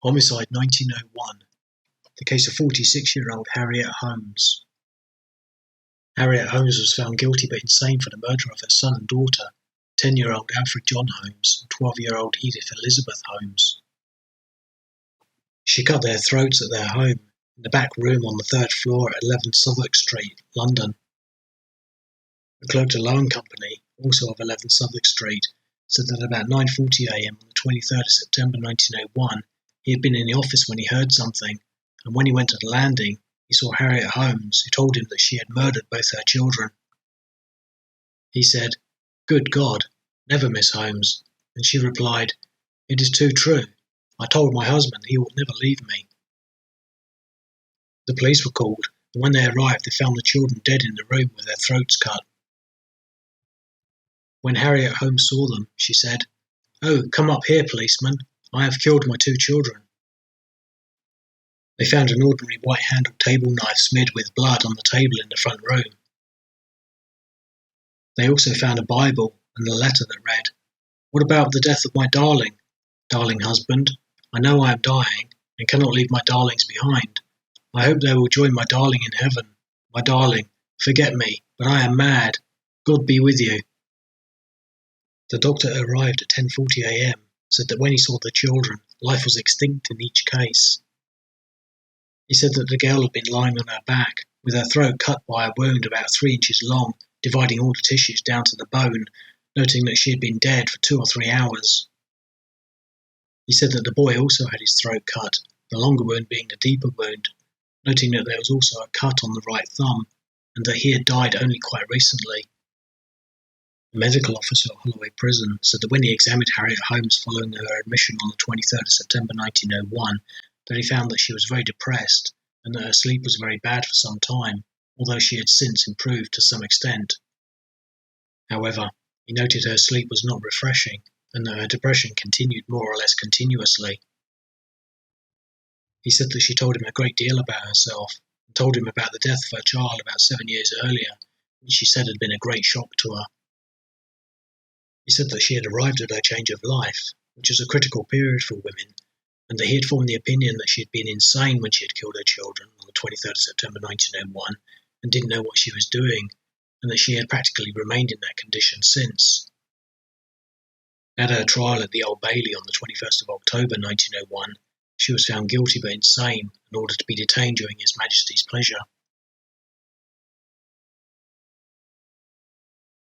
Homicide 1901. The case of 46-year-old Harriet Holmes. Harriet Holmes was found guilty but insane for the murder of her son and daughter, 10-year-old Alfred John Holmes and 12-year-old Edith Elizabeth Holmes. She cut their throats at their home, in the back room on the third floor at 11 Southwark Street, London. The Cloak & Loan Company, also of 11 Southwark Street, said that about 9:40 a.m. on the 23rd of September 1901, he had been in the office when he heard something, and when he went to the landing, he saw Harriet Holmes, who told him that she had murdered both her children. He said, "Good God, never, Miss Holmes," and she replied, "It is too true. I told my husband he would never leave me." The police were called, and when they arrived they found the children dead in the room with their throats cut. When Harriet Holmes saw them, she said, "Oh, come up here, policeman. I have killed my 2 children." They found an ordinary white-handled table knife smeared with blood on the table in the front room. They also found a Bible and a letter that read, "What about the death of my darling husband? I know I am dying and cannot leave my darlings behind. I hope they will join my darling in heaven. My darling, forget me, but I am mad. God be with you." The doctor arrived at 10:40 a.m, said that when he saw the children, life was extinct in each case. He said that the girl had been lying on her back, with her throat cut by a wound about 3 inches long, dividing all the tissues down to the bone, noting that she had been dead for 2 or 3 hours. He said that the boy also had his throat cut, the longer wound being the deeper wound, noting that there was also a cut on the right thumb, and that he had died only quite recently. A medical officer at Holloway Prison said that when he examined Harriet Holmes following her admission on the 23rd of September 1901, that he found that she was very depressed and that her sleep was very bad for some time, although she had since improved to some extent. However, he noted her sleep was not refreshing and that her depression continued more or less continuously. He said that she told him a great deal about herself and told him about the death of her child about 7 years earlier, which she said had been a great shock to her. He said that she had arrived at her change of life, which was a critical period for women, and that he had formed the opinion that she had been insane when she had killed her children on the 23rd of September 1901 and didn't know what she was doing, and that she had practically remained in that condition since. At her trial at the Old Bailey on the 21st of October 1901, she was found guilty but insane and ordered to be detained during His Majesty's pleasure.